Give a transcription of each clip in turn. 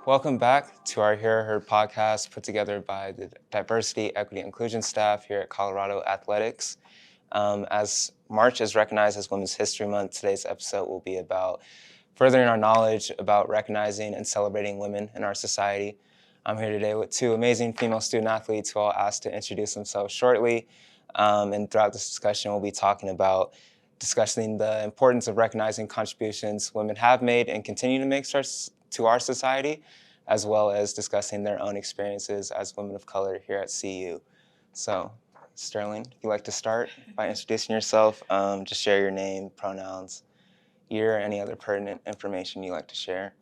Welcome back to our Hear Heard podcast put together by the Diversity, Equity, Inclusion staff here at Colorado Athletics. As March is recognized as Women's History Month, today's episode will be about furthering our knowledge about recognizing and celebrating women in our society. I'm here today with two amazing female student athletes who I'll ask to introduce themselves shortly. And throughout this discussion, we'll be talking about discussing the importance of recognizing contributions women have made and continue to make to our society, as well as discussing their own experiences as women of color here at CU. So, Sterling, if you'd like to start by introducing yourself, just share your name, pronouns, year, any other pertinent information you'd like to share.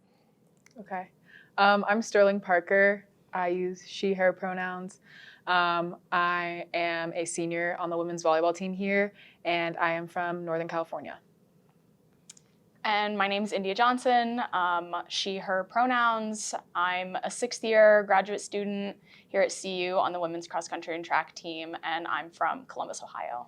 Okay. I'm Sterling Parker. I use she, her pronouns. I am a senior on the women's volleyball team here, and I am from Northern California. And my name is India Johnson, she, her pronouns. I'm a sixth-year graduate student here at CU on the women's cross-country and track team, and I'm from Columbus, Ohio.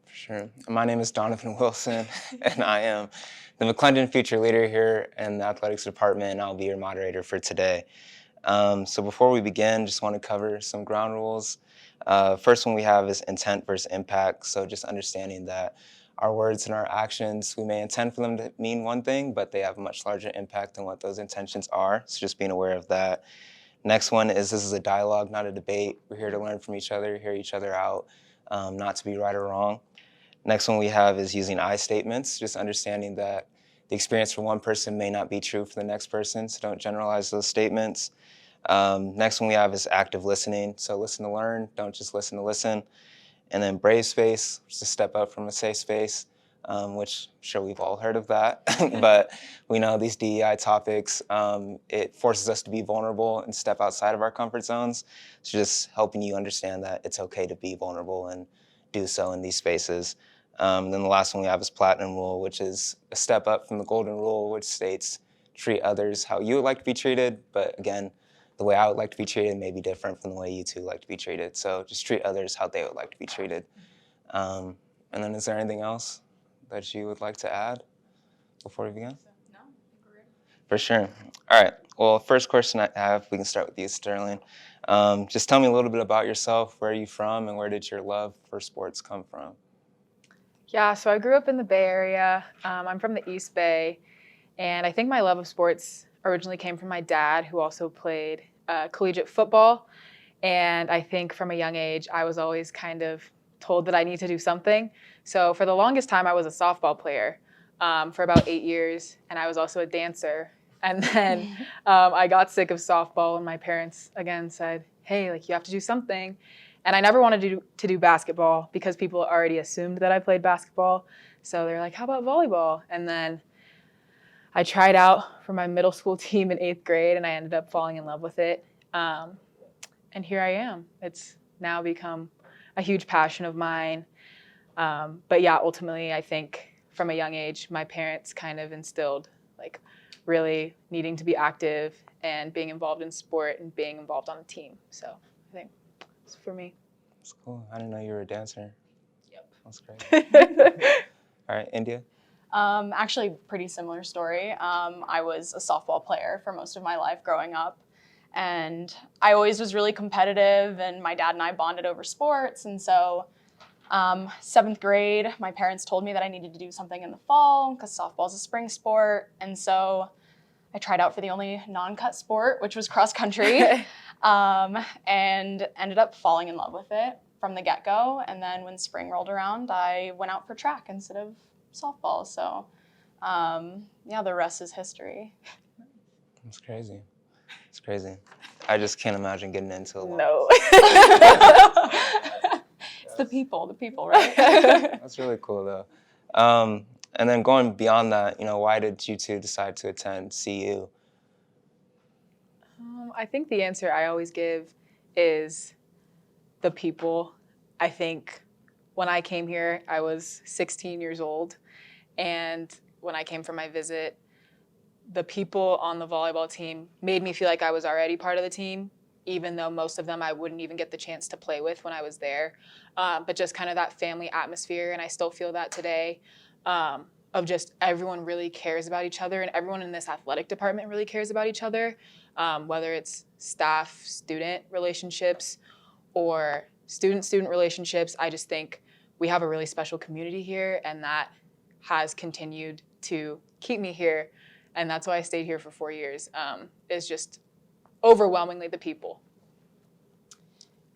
For sure. My name is Donovan Wilson, and I am the McClendon Future Leader here in the Athletics Department, and I'll be your moderator for today. So before we begin, just want to cover some ground rules. First one we have is intent versus impact, so just understanding that our words and our actions, we may intend for them to mean one thing, but they have a much larger impact than what those intentions are. So just being aware of that. Next one is this is a dialogue, not a debate. We're here to learn from each other, hear each other out, not to be right or wrong. Next one we have is using I statements, just understanding that the experience for one person may not be true for the next person, so don't generalize those statements. Next one we have is active listening. So listen to learn, don't just listen to listen. And then brave space, which is a step up from a safe space, which I'm sure we've all heard of that. But we know these DEI topics, it forces us to be vulnerable and step outside of our comfort zones. So just helping you understand that it's okay to be vulnerable and do so in these spaces. Then the last one we have is platinum rule, which is a step up from the golden rule, which states treat others how you would like to be treated. But again, the way I would like to be treated may be different from the way you two like to be treated. So just treat others how they would like to be treated. And then is there anything else that you would like to add before we begin? No, I think we're good. For sure. All right. Well, first question I have, we can start with you, Sterling. Just tell me a little bit about yourself. Where are you from, and where did your love for sports come from? Yeah, so I grew up in the Bay Area. I'm from the East Bay, and I think my love of sports originally came from my dad, who also played collegiate football. And I think from a young age, I was always kind of told that I need to do something. So for the longest time, I was a softball player for about 8 years, and I was also a dancer. And then I got sick of softball, and my parents again said, hey, like, you have to do something. And I never wanted to do basketball because people already assumed that I played basketball. So they're like, how about volleyball? And then I tried out for my middle school team in 8th grade, and I ended up falling in love with it. And here I am. It's now become a huge passion of mine. But yeah, ultimately, I think from a young age, my parents kind of instilled like really needing to be active and being involved in sport and being involved on a team. So I think it's for me. That's cool. I didn't know you were a dancer. Yep. That's great. All right, India? Actually, pretty similar story. I was a softball player for most of my life growing up. And I always was really competitive, and my dad and I bonded over sports. And so 7th grade, my parents told me that I needed to do something in the fall because softball is a spring sport. And so I tried out for the only non-cut sport, which was cross country, and ended up falling in love with it from the get-go. And then when spring rolled around, I went out for track instead of softball. So yeah, the rest is history. That's crazy. It's crazy. I just can't imagine getting into it. No. It's the people, right? That's really cool, though. And then going beyond that, why did you two decide to attend CU? I think the answer I always give is the people. I think when I came here, I was 16 years old. And when I came for my visit, the people on the volleyball team made me feel like I was already part of the team, even though most of them I wouldn't even get the chance to play with when I was there. But just kind of that family atmosphere, and I still feel that today. of just everyone really cares about each other, and everyone in this athletic department really cares about each other, whether it's staff-student relationships or student-student relationships. I just think we have a really special community here, and that has continued to keep me here, and that's why I stayed here for 4 years, is just overwhelmingly the people.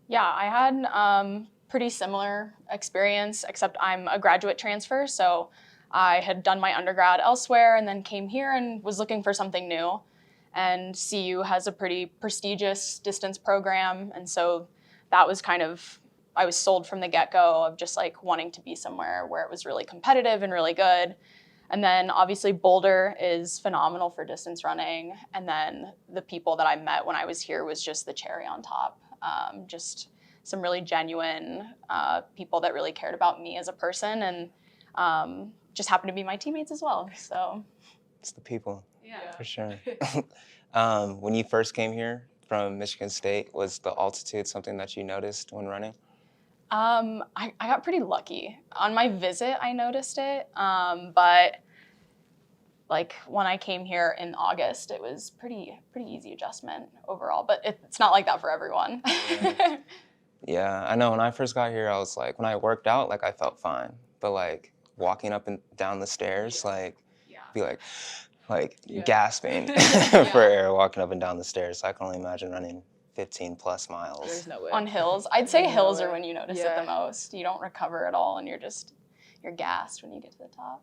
Yeah, I had pretty similar experience, except I'm a graduate transfer, so I had done my undergrad elsewhere and then came here and was looking for something new. And CU has a pretty prestigious distance program, and so that was kind of, I was sold from the get-go of just like wanting to be somewhere where it was really competitive and really good. And then obviously Boulder is phenomenal for distance running. And then the people that I met when I was here was just the cherry on top. Just some really genuine people that really cared about me as a person, and just happened to be my teammates as well. So It's the people, Yeah. for sure. When you first came here from Michigan State, was the altitude something that you noticed when running? I got pretty lucky. On my visit, I noticed it, but like when I came here in August, it was pretty easy adjustment overall. But it's not like that for everyone. Yeah. Yeah, I know when I first got here, I was like, when I worked out, like I felt fine. But like walking up and down the stairs, like be like Yeah. gasping for air walking up and down the stairs. So I can only imagine running 15 plus miles. There's no way. On hills, I'd say No hills are way. when you notice Yeah. it the most. You don't recover at all, and you're gassed when you get to the top.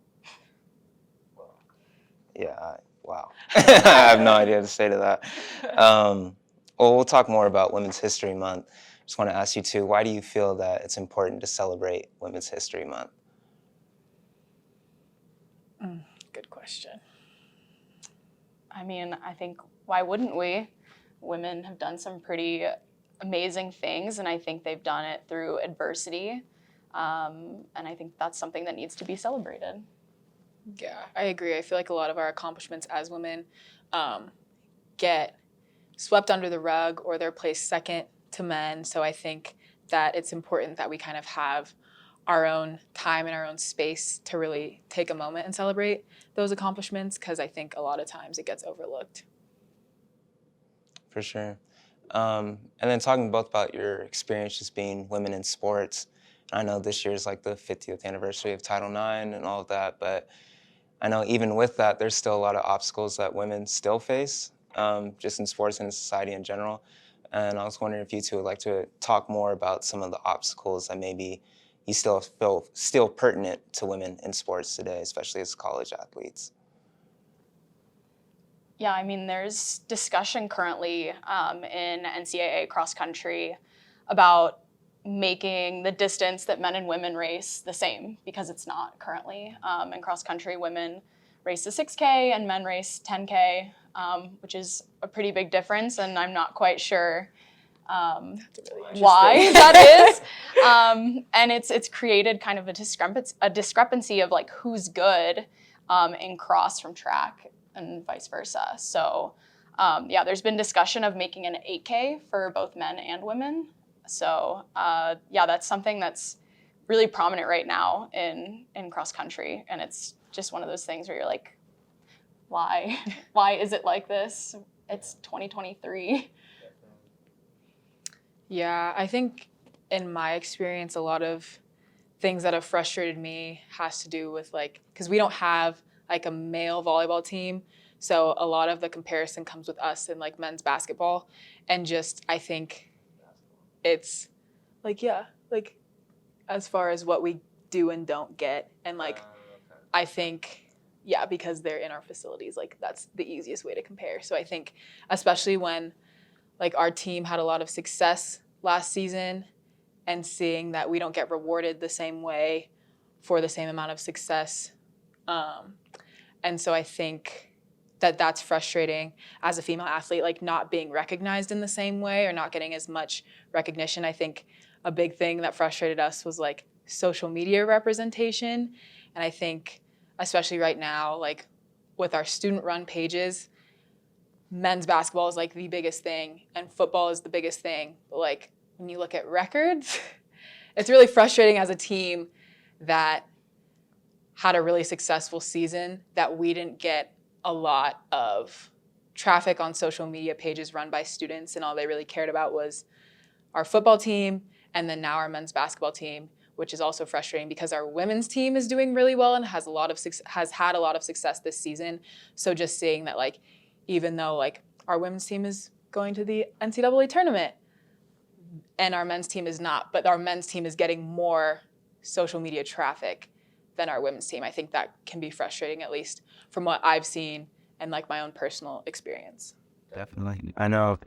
Yeah, wow. I have no idea what to say to that. Well, we'll talk more about Women's History Month. Just want to ask you too, why do you feel that it's important to celebrate Women's History Month? Good question. I mean, I think, why wouldn't we? Women have done some pretty amazing things, and I think they've done it through adversity. And I think that's something that needs to be celebrated. Yeah, I agree. I feel like a lot of our accomplishments as women get swept under the rug, or they're placed second to men. So I think that it's important that we kind of have our own time and our own space to really take a moment and celebrate those accomplishments, because I think a lot of times it gets overlooked. For sure. And then talking both about your experience just being women in sports. I know this year is like the 50th anniversary of Title IX and all of that, but I know even with that, there's still a lot of obstacles that women still face, just in sports and in society in general. And I was wondering if you two would like to talk more about some of the obstacles that maybe you still feel still pertinent to women in sports today, especially as college athletes. Yeah, I mean, there's discussion currently in NCAA cross country about making the distance that men and women race the same, because it's not currently. In cross country, women race the 6K and men race 10K, which is a pretty big difference, and I'm not quite sure why that is. And it's created kind of a discrepancy of like who's good in cross from track and vice versa. So yeah, there's been discussion of making an 8K for both men and women. So yeah, that's something that's really prominent right now in cross country. And it's just one of those things where you're like, why? Why is it like this? It's 2023. Yeah, I think in my experience, a lot of things that have frustrated me has to do with like, because we don't have like a male volleyball team. So a lot of the comparison comes with us in like men's basketball. And just, I think it's like, yeah, like as far as what we do and don't get. And like, I think, yeah, because they're in our facilities, like that's the easiest way to compare. So I think, especially when like our team had a lot of success last season, and seeing that we don't get rewarded the same way for the same amount of success. And so I think that that's frustrating as a female athlete, like not being recognized in the same way or not getting as much recognition. I think a big thing that frustrated us was like social media representation. And I think, especially right now, like with our student run pages, men's basketball is like the biggest thing and football is the biggest thing. But like when you look at records, it's really frustrating as a team that had a really successful season that we didn't get a lot of traffic on social media pages run by students, and all they really cared about was our football team and then now our men's basketball team, which is also frustrating because our women's team is doing really well and has had a lot of success this season. So just seeing that, like, even though like our women's team is going to the NCAA tournament and our men's team is not, but our men's team is getting more social media traffic than our women's team. I think that can be frustrating, at least from what I've seen and like my own personal experience. Definitely. I know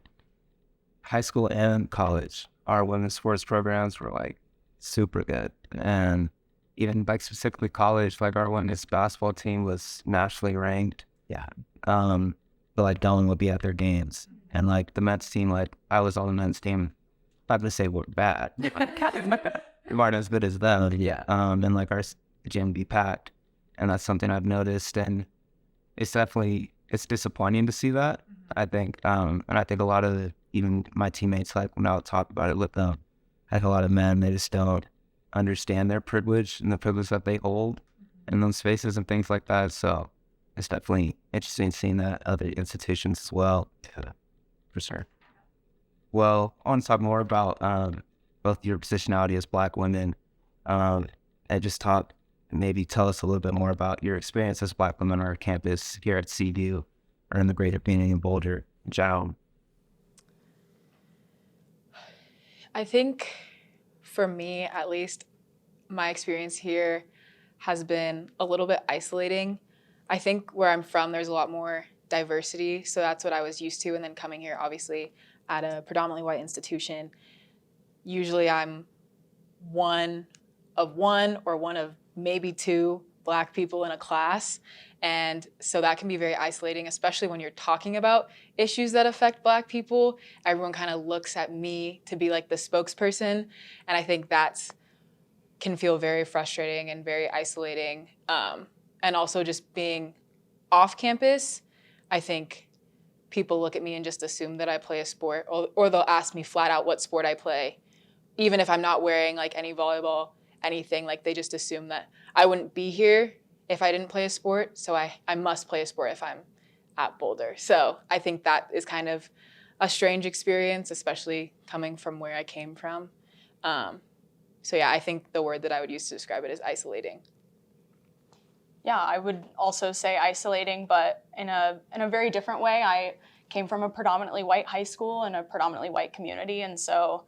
high school and college, our women's sports programs were like super good. And even like specifically college, like our women's basketball team was nationally ranked. Yeah. But like Dylan would be at their games. And like the men's team, like I was on the men's team, not to say we're bad. We weren't as good as them. Yeah. And like our gym be packed. And that's something I've noticed. And it's definitely, it's disappointing to see that, I think. And I think a lot of even my teammates, like when I'll talk about it with them, like a lot of men, they just don't understand their privilege and the privilege that they hold in those spaces and things like that. So it's definitely interesting seeing that other institutions as well. Yeah, for sure. Well, I want to talk more about both your positionality as Black women and just talk, maybe tell us a little bit more about your experience as Black women on our campus here at CU or in the greater community in Boulder, Joe. I think for me, at least, my experience here has been a little bit isolating. I think where I'm from, there's a lot more diversity, so that's what I was used to. And then coming here, obviously, at a predominantly white institution, usually I'm one of maybe two Black people in a class. And so that can be very isolating, especially when you're talking about issues that affect Black people. Everyone kind of looks at me to be like the spokesperson. And I think that can feel very frustrating and very isolating. And also just being off campus, I think people look at me and just assume that I play a sport, or they'll ask me flat out what sport I play. Even if I'm not wearing like any volleyball, anything, like they just assume that I wouldn't be here if I didn't play a sport. So I must play a sport if I'm at Boulder. So I think that is kind of a strange experience, especially coming from where I came from. So yeah, I think the word that I would use to describe it is isolating. Yeah, I would also say isolating, but in a very different way. I came from a predominantly white high school and a predominantly white community, and so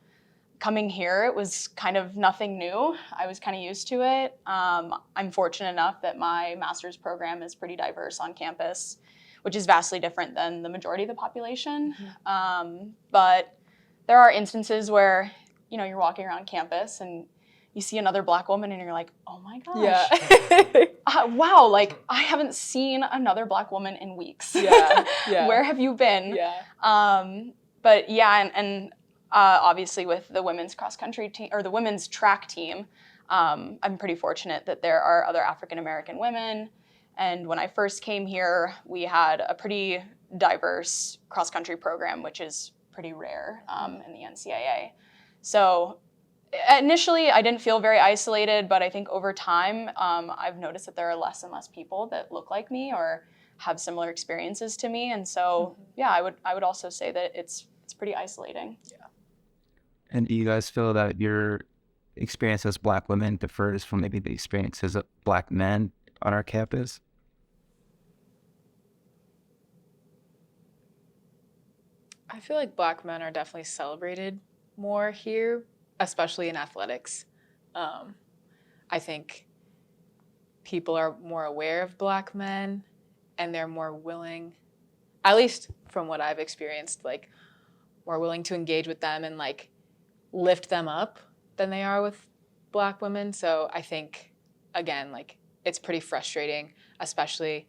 coming here, it was kind of nothing new. I was kind of used to it. I'm fortunate enough that my master's program is pretty diverse on campus, which is vastly different than the majority of the population. But there are instances where, you know, you're walking around campus and you see another Black woman and you're like, oh my gosh. Yeah. Wow, like I haven't seen another Black woman in weeks. Yeah. Where have you been? Yeah. But yeah, and obviously with the women's cross country team or the women's track team, I'm pretty fortunate that there are other African American women. And when I first came here, we had a pretty diverse cross country program, which is pretty rare in the NCAA. So initially, I didn't feel very isolated, but I think over time, I've noticed that there are less and less people that look like me or have similar experiences to me. And so, yeah, I would also say that it's pretty isolating. Yeah. And do you guys feel that your experience as Black women differs from maybe the experiences of Black men on our campus? I feel like Black men are definitely celebrated more here, especially in athletics. I think people are more aware of Black men and they're more willing, at least from what I've experienced, like more willing to engage with them and like lift them up than they are with Black women. So I think, again, like it's pretty frustrating, especially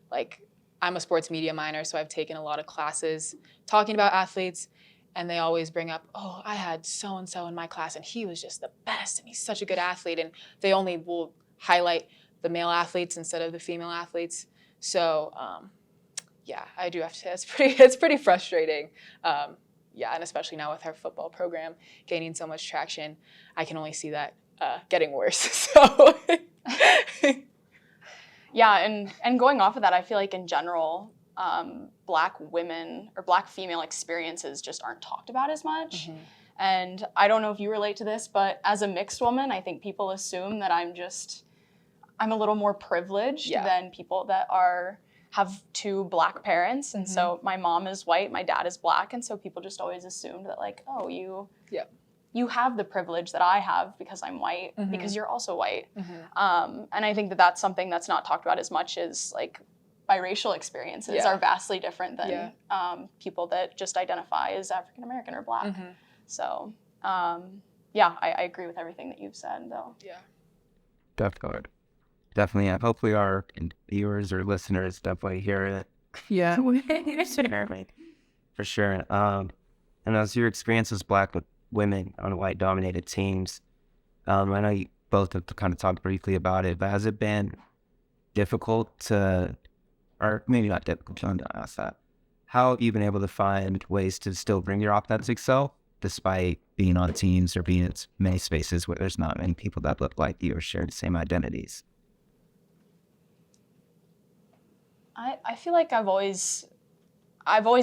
like I'm a sports media minor, so I've taken a lot of classes talking about athletes, and they always bring up, oh, I had so-and-so in my class and he was just the best and he's such a good athlete. And they only will highlight the male athletes instead of the female athletes. So yeah, I do have to say it's pretty frustrating. Yeah, and especially now with our football program gaining so much traction, I can only see that getting worse. So Yeah, and going off of that, I feel like in general, Black women or Black female experiences just aren't talked about as much. Mhm. And I don't know if you relate to this, but as a mixed woman, I think people assume that I'm a little more privileged Yeah. than people that have two Black parents. And so my mom is white, my dad is Black, and so people just always assumed that like, oh, you have the privilege that I have because I'm white, because you're also white. And I think that that's something that's not talked about as much as like biracial experiences are vastly different than people that just identify as African American or Black. So yeah, I agree with everything that you've said though. Yeah. Definitely. Definitely. And hopefully our viewers or listeners definitely hear it. Yeah. For sure. And as your experience as Black with women on white dominated teams, I know you both have kind of talked briefly about it, but has it been difficult to, or maybe not difficult, I'm gonna ask that. How have you been able to find ways to still bring your authentic self despite being on teams or being in many spaces where there's not many people that look like you or share the same identities? I feel like I've always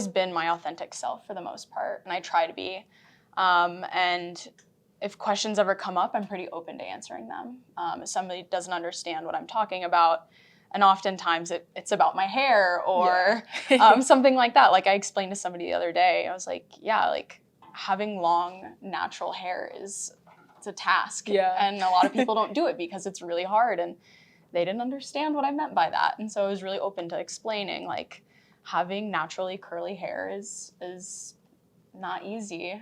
been my authentic self for the most part, and I try to be. And if questions ever come up, I'm pretty open to answering them. If somebody doesn't understand what I'm talking about, and oftentimes it's about my hair or something like that. Like I explained to somebody the other day, I was like, yeah, like having long natural hair it's a task. Yeah. And a lot of people don't do it because it's really hard, and they didn't understand what I meant by that. And so I was really open to explaining like having naturally curly hair is not easy.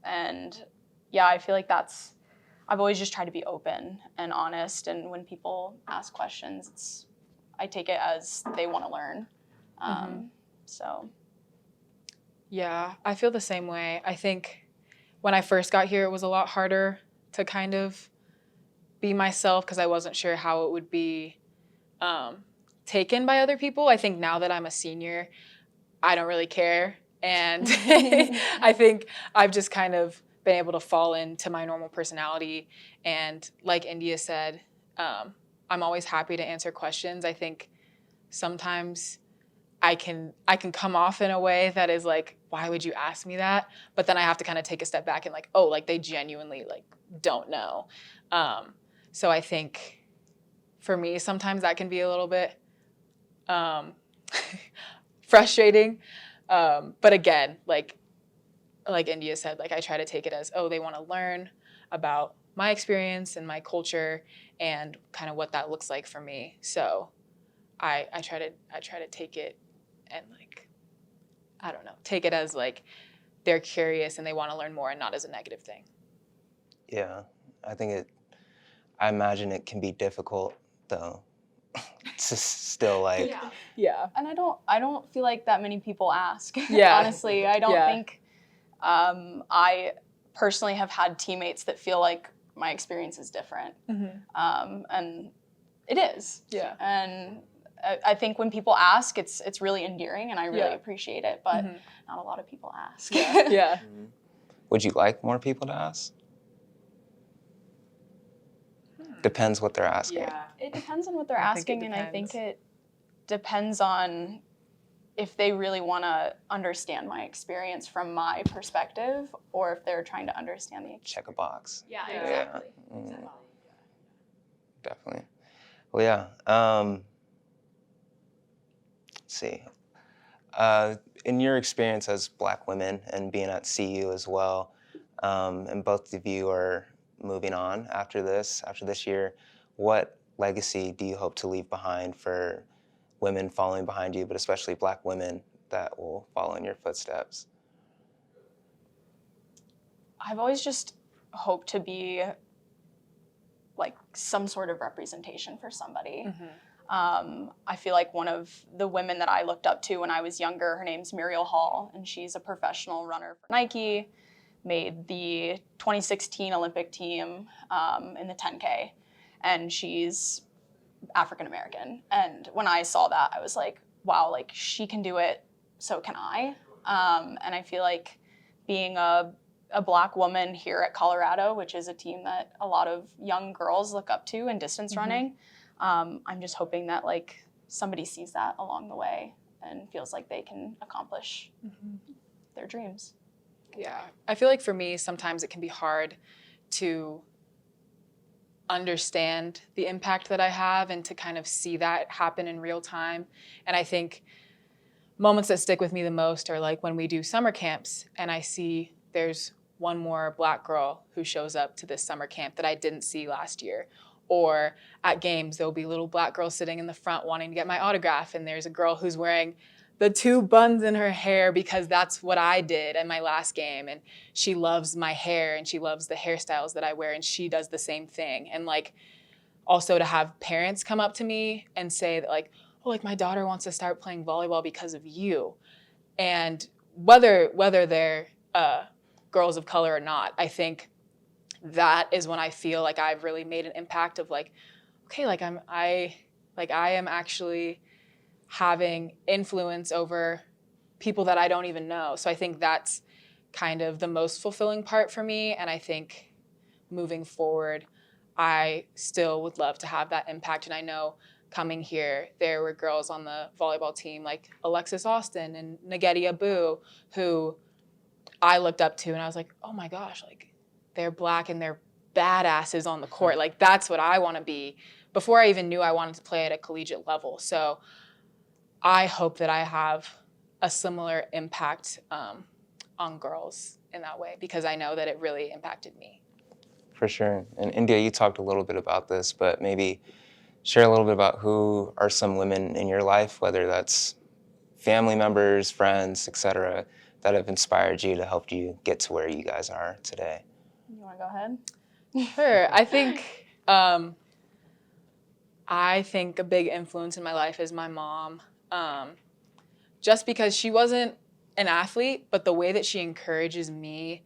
And yeah, I feel like I've always just tried to be open and honest. And when people ask questions, I take it as they want to learn. So. Yeah, I feel the same way. I think when I first got here, it was a lot harder to kind of be myself because I wasn't sure how it would be taken by other people. I think now that I'm a senior, I don't really care. And I think I've just kind of been able to fall into my normal personality. And like India said, I'm always happy to answer questions. I think sometimes I can come off in a way that is like, why would you ask me that? But then I have to kind of take a step back and like, oh, like they genuinely like don't know. So I think for me, sometimes that can be a little bit frustrating. But again, like India said, like I try to take it as, oh, they want to learn about my experience and my culture and kind of what that looks like for me. So I try to take it and like, I don't know, take it as like they're curious and they want to learn more and not as a negative thing. Yeah, I imagine it can be difficult though to still like. Yeah. And I don't feel like that many people ask. Yeah. Honestly, I don't think I personally have had teammates that feel like my experience is different. And it is. Yeah. And I think when people ask, it's really endearing and I really appreciate it, but not a lot of people ask. Yeah. Would you like more people to ask? Depends what they're asking. Yeah, it depends on what they're I think it asking, and I think depends. it depends on if they really want to understand my experience from my perspective, or if they're trying to understand the. Check a box. Yeah, Yeah. exactly. Definitely. Well, yeah. Let's see. In your experience as Black women and being at CU as well, and both of you are moving on after this year, what legacy do you hope to leave behind for women following behind you, but especially Black women that will follow in your footsteps? I've always just hoped to be like some sort of representation for somebody. I feel like one of the women that I looked up to when I was younger, her name's Muriel Hall, and she's a professional runner for Nike, made the 2016 Olympic team in the 10K, and she's African American. And when I saw that, I was like, wow, like she can do it, so can I. And I feel like being a Black woman here at Colorado, which is a team that a lot of young girls look up to in distance running, I'm just hoping that like somebody sees that along the way and feels like they can accomplish their dreams. Yeah, I feel like for me, sometimes it can be hard to understand the impact that I have and to kind of see that happen in real time. And I think moments that stick with me the most are like when we do summer camps and I see there's one more Black girl who shows up to this summer camp that I didn't see last year. Or at games, there'll be little Black girls sitting in the front wanting to get my autograph, and there's a girl who's wearing the 2 buns in her hair because that's what I did in my last game, and she loves my hair and she loves the hairstyles that I wear, and she does the same thing. And like also to have parents come up to me and say that like, oh, like my daughter wants to start playing volleyball because of you. And whether they're girls of color or not, I think that is when I feel like I've really made an impact of like, okay, like I am actually having influence over people that I don't even know. So I think that's kind of the most fulfilling part for me. And I think moving forward, I still would love to have that impact. And I know coming here, there were girls on the volleyball team like Alexis Austin and Nageti Abu, who I looked up to and I was like, oh my gosh, like they're Black and they're badasses on the court. Like that's what I want to be before I even knew I wanted to play at a collegiate level. So I hope that I have a similar impact on girls in that way because I know that it really impacted me. For sure. And India, you talked a little bit about this, but maybe share a little bit about who are some women in your life, whether that's family members, friends, etc., that have inspired you to help you get to where you guys are today. You want to go ahead? Sure. I think a big influence in my life is my mom. Just because she wasn't an athlete, but the way that she encourages me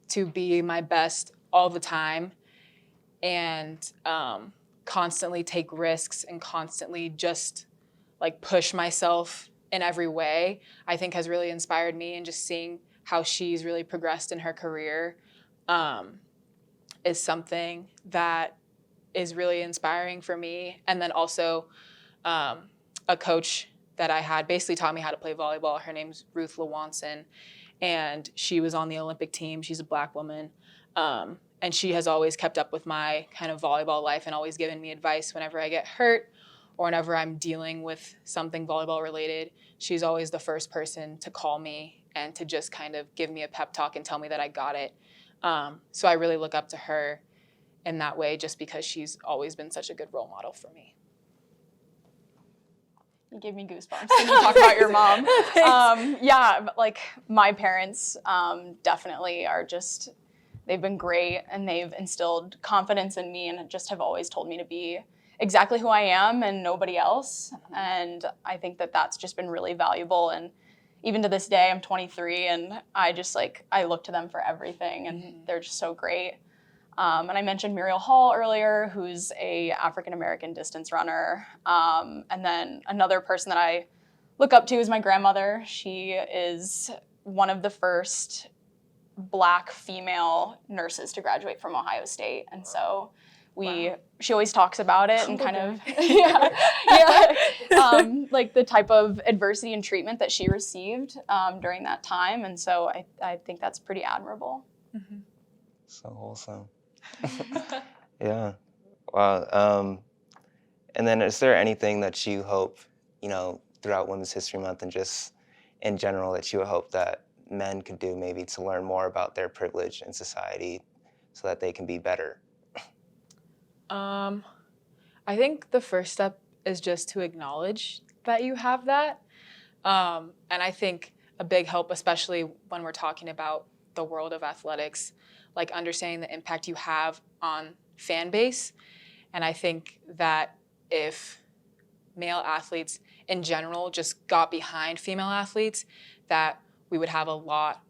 to be my best all the time and constantly take risks and constantly just like push myself in every way, I think has really inspired me. And just seeing how she's really progressed in her career is something that is really inspiring for me. And then also a coach that I had basically taught me how to play volleyball. Her name's Ruth Lewanson, and she was on the Olympic team. She's a Black woman. And she has always kept up with my kind of volleyball life and always given me advice whenever I get hurt or whenever I'm dealing with something volleyball related. She's always the first person to call me and to just kind of give me a pep talk and tell me that I got it. So I really look up to her in that way just because she's always been such a good role model for me. You gave me goosebumps when you talk about your mom. Yeah, like my parents definitely are just, they've been great and they've instilled confidence in me and just have always told me to be exactly who I am and nobody else. And I think that that's just been really valuable. And even to this day, I'm 23 and I just like, I look to them for everything and they're just so great. And I mentioned Muriel Hall earlier, who's a African-American distance runner. And then another person that I look up to is my grandmother. She is one of the first Black female nurses to graduate from Ohio State. And so she always talks about it and kind of, like the type of adversity and treatment that she received during that time. And so I think that's pretty admirable. Mm-hmm. So wholesome. Yeah. Wow. And then is there anything that you hope, throughout Women's History Month and just in general that you would hope that men could do maybe to learn more about their privilege in society so that they can be better? I think the first step is just to acknowledge that you have that. And I think a big help, especially when we're talking about the world of athletics, like understanding the impact you have on fan base. And I think that if male athletes in general just got behind female athletes, that we would have a lot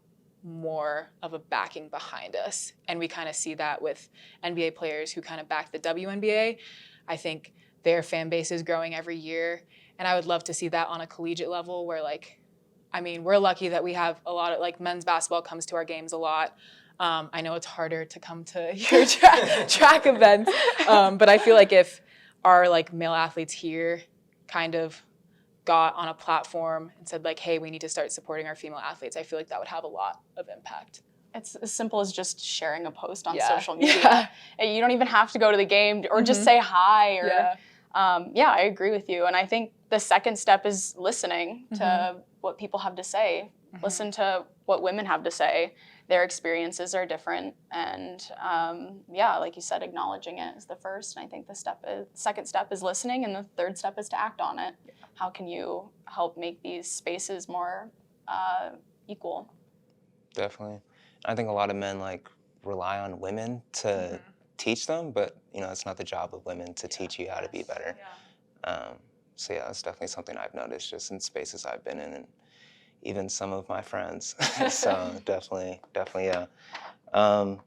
more of a backing behind us. And we kind of see that with NBA players who kind of back the WNBA. I think their fan base is growing every year. And I would love to see that on a collegiate level where we're lucky that we have a lot of men's basketball comes to our games a lot. I know it's harder to come to your track events, but I feel like if our like male athletes here kind of got on a platform and said like, hey, we need to start supporting our female athletes, I feel like that would have a lot of impact. It's as simple as just sharing a post on Yeah. social media. You don't even have to go to the game or just say hi. Or yeah, I agree with you. And I think the second step is listening to what people have to say. Listen to what women have to say. Their experiences are different. And yeah, like you said, acknowledging it is the first. And I think the second step is listening, and the third step is to act on it. How can you help make these spaces more equal? Definitely. I think a lot of men like rely on women to teach them, but it's not the job of women to teach you how to be better. So yeah, that's definitely something I've noticed just in spaces I've been in, and even some of my friends. So definitely, yeah. Well,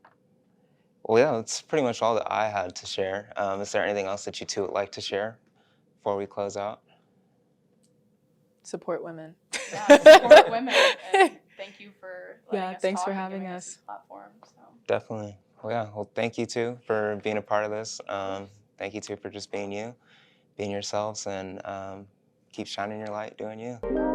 yeah, that's pretty much all that I had to share. Is there anything else that you two would like to share before we close out? Support women. Yeah, support women. And thank you for letting us thanks talk for and having giving us. this platform. So. Definitely. Well, yeah. Well, thank you too for being a part of this. Thank you too for just being you, being yourselves, and keep shining your light, doing you.